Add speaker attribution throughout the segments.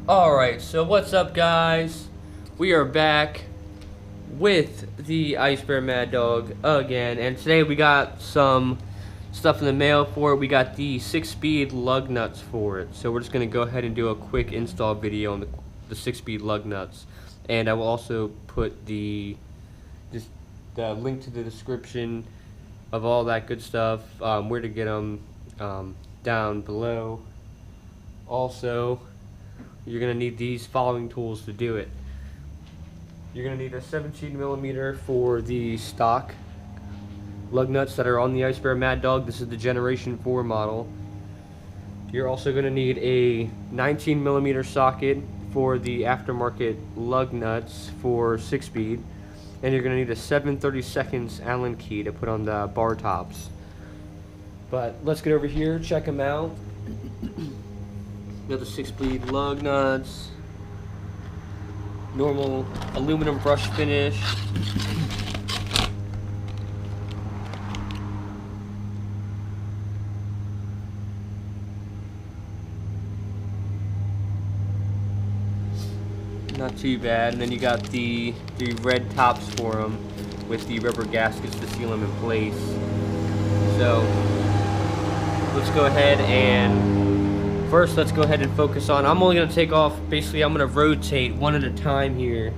Speaker 1: Alright, so what's up, guys? We are back with the Icebear Maddog again, and today we got some stuff in the mail for it. We got the 6-speed lug nuts for it, so we're just going to go ahead and do a quick install video on the 6-speed lug nuts, and I will also put the link to the description of all that good stuff, where to get them, down below. Also, you're going to need these following tools to do it. You're going to need a 17mm for the stock lug nuts that are on the Icebear Maddog. This is the Generation 4 model. You're also going to need a 19mm socket for the aftermarket lug nuts for 6-speed. And you're going to need a 7/32 Allen key to put on the bar tops. But let's get over here, check them out. We got the 6-speed lug nuts, normal aluminum brush finish, not too bad. And then you got the red tops for them with the rubber gaskets to seal them in place. So let's go ahead and first, let's go ahead and focus on, I'm only going to take off, basically I'm going to rotate one at a time here.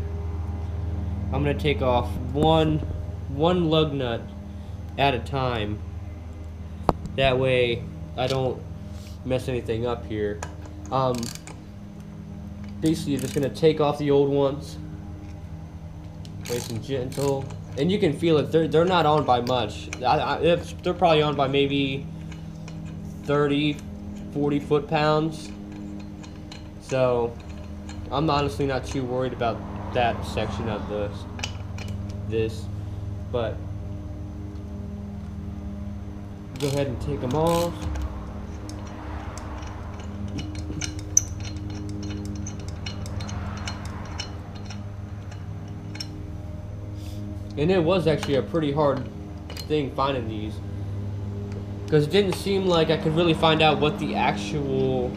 Speaker 1: I'm going to take off one lug nut at a time. That way I don't mess anything up here. Basically you're just going to take off the old ones. Nice and gentle. And you can feel it, they're not on by much. They're probably on by maybe 30-40 foot-pounds, so I'm honestly not too worried about that section of this, but go ahead and take them off. And it was actually a pretty hard thing finding these, because it didn't seem like I could really find out what the actual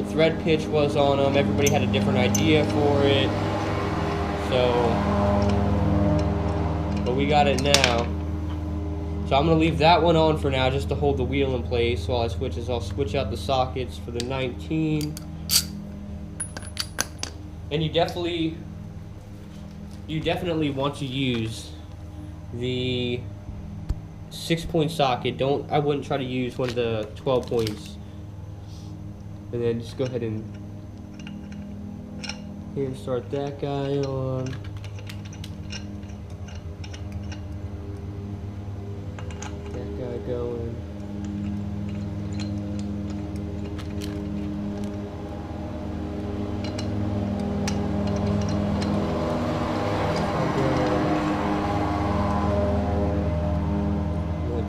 Speaker 1: thread pitch was on them. Everybody had a different idea for it. So, but we got it now. So I'm gonna leave that one on for now, just to hold the wheel in place while I switch. I'll switch out the sockets for the 19. And you definitely want to use the 6-point socket. I wouldn't try to use one of the 12 points. And then just go ahead and start that guy on. That guy going.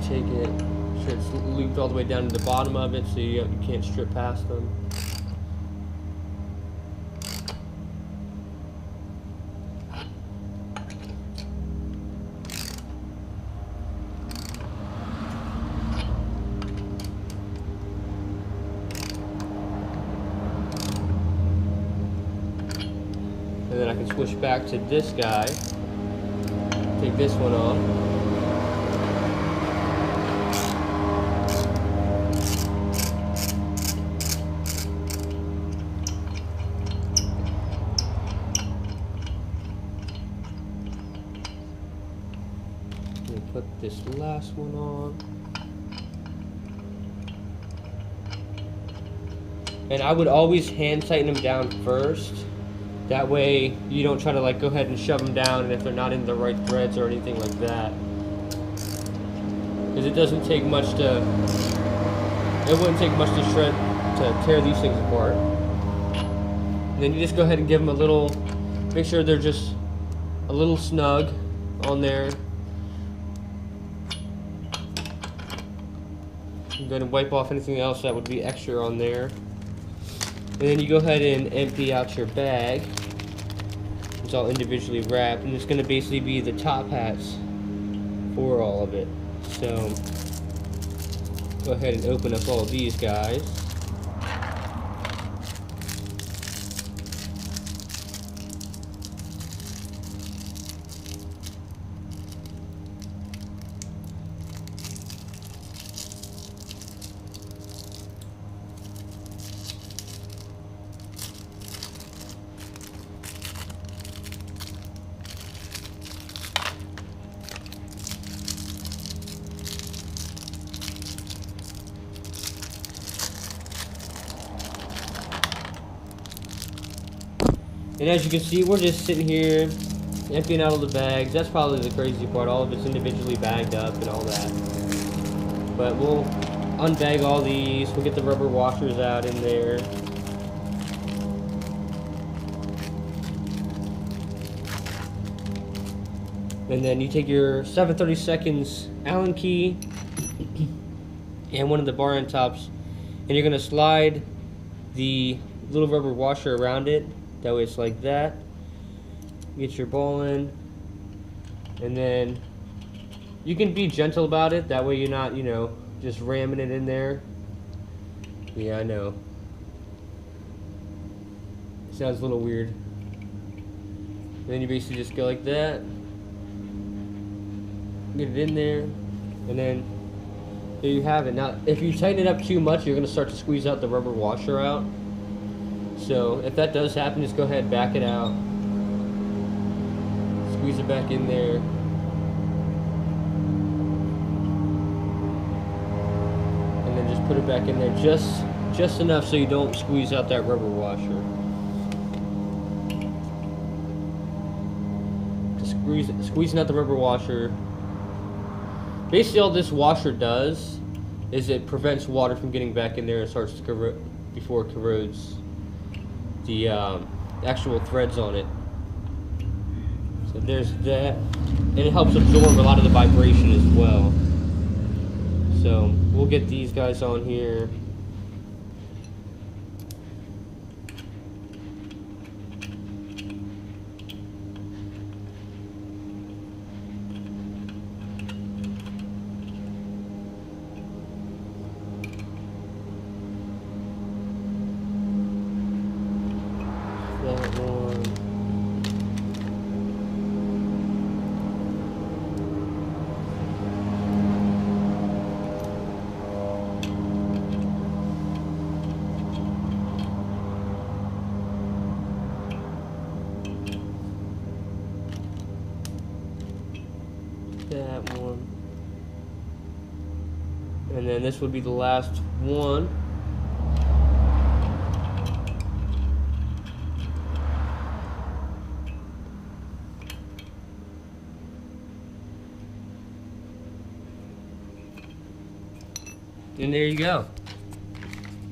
Speaker 1: Take it, sure it's looped all the way down to the bottom of it, so you can't strip past them. And then I can switch back to this guy, take this one off. Put this last one on. And I would always hand tighten them down first. That way you don't try to go ahead and shove them down, and if they're not in the right threads or anything like that. Because it wouldn't take much to shred, to tear these things apart. And then you just go ahead and give them a little, make sure they're just a little snug on there. I'm going to wipe off anything else that would be extra on there. And then you go ahead and empty out your bag. It's all individually wrapped, and it's going to basically be the top hats for all of it. So, go ahead and open up all these guys. And as you can see, we're just sitting here emptying out all the bags. That's probably the crazy part. All of it's individually bagged up and all that. But we'll unbag all these. We'll get the rubber washers out in there. And then you take your 7/32 Allen key and one of the bar end tops, and you're gonna slide the little rubber washer around it. That way it's like that. Get your ball in, and then you can be gentle about it. That way you're not, you know, just ramming it in there. Yeah, I know. It sounds a little weird. And then you basically just go like that. Get it in there, and then there you have it. Now, if you tighten it up too much, you're going to start to squeeze out the rubber washer out. So if that does happen, just go ahead and back it out. Squeeze it back in there. And then just put it back in there just enough so you don't squeeze out that rubber washer. Just squeezing out the rubber washer. Basically, all this washer does is it prevents water from getting back in there and starts to corrode before it corrodes the actual threads on it. So there's that, and it helps absorb a lot of the vibration as well. So we'll get these guys on here. That one. That one. And then this would be the last one. And there you go.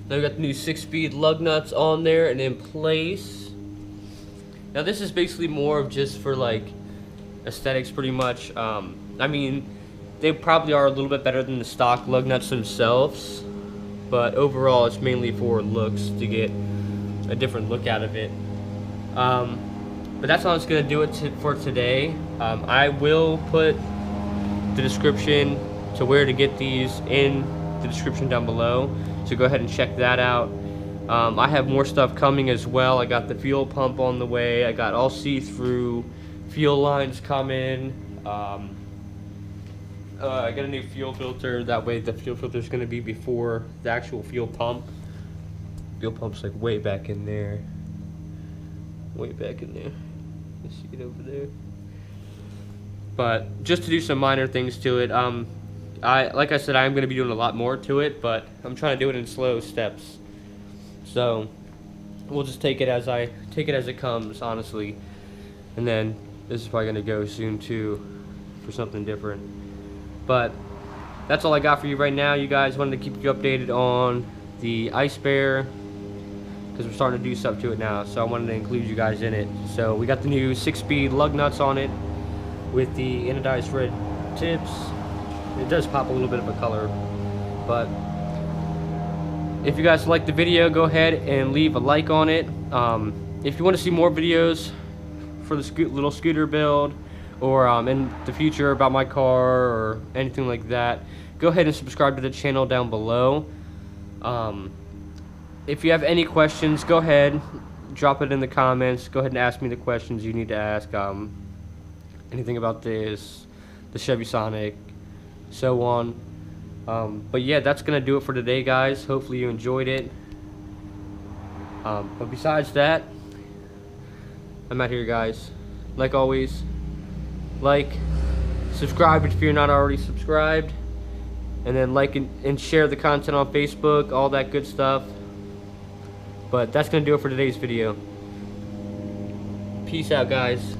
Speaker 1: Now we got the new 6-speed lug nuts on there and in place. Now this is basically more of just for like aesthetics pretty much. I mean, they probably are a little bit better than the stock lug nuts themselves, but overall it's mainly for looks, to get a different look out of it. But that's all it's going to do it for today. I will put the description to where to get these in the description down below, so go ahead and check that out. I have more stuff coming as well. I got the fuel pump on the way. I got all see-through fuel lines coming. I got a new fuel filter. That way the fuel filter is going to be before the actual fuel pump. Fuel pump's like way back in there. Way back in there. You see it over there. But just to do some minor things to it, like I said, I'm going to be doing a lot more to it, but I'm trying to do it in slow steps. So we'll just take it as it comes, honestly. And then this is probably going to go soon too for something different. But that's all I got for you right now. You guys, wanted to keep you updated on the Icebear because we're starting to do stuff to it now. So I wanted to include you guys in it. So we got the new 6-speed lug nuts on it with the anodized red tips. It does pop a little bit of a color, but if you guys like the video, go ahead and leave a like on it. If you want to see more videos for the little scooter build, or in the future about my car or anything like that, go ahead and subscribe to the channel down below. If you have any questions, go ahead, drop it in the comments. Go ahead and ask me the questions you need to ask. Anything about this, the Chevy Sonic, so on. But yeah, that's gonna do it for today, guys. Hopefully you enjoyed it. But besides that, I'm out here, guys. Like always, like, subscribe if you're not already subscribed, and then like and share the content on Facebook, all that good stuff. But that's gonna do it for today's video. Peace out, guys.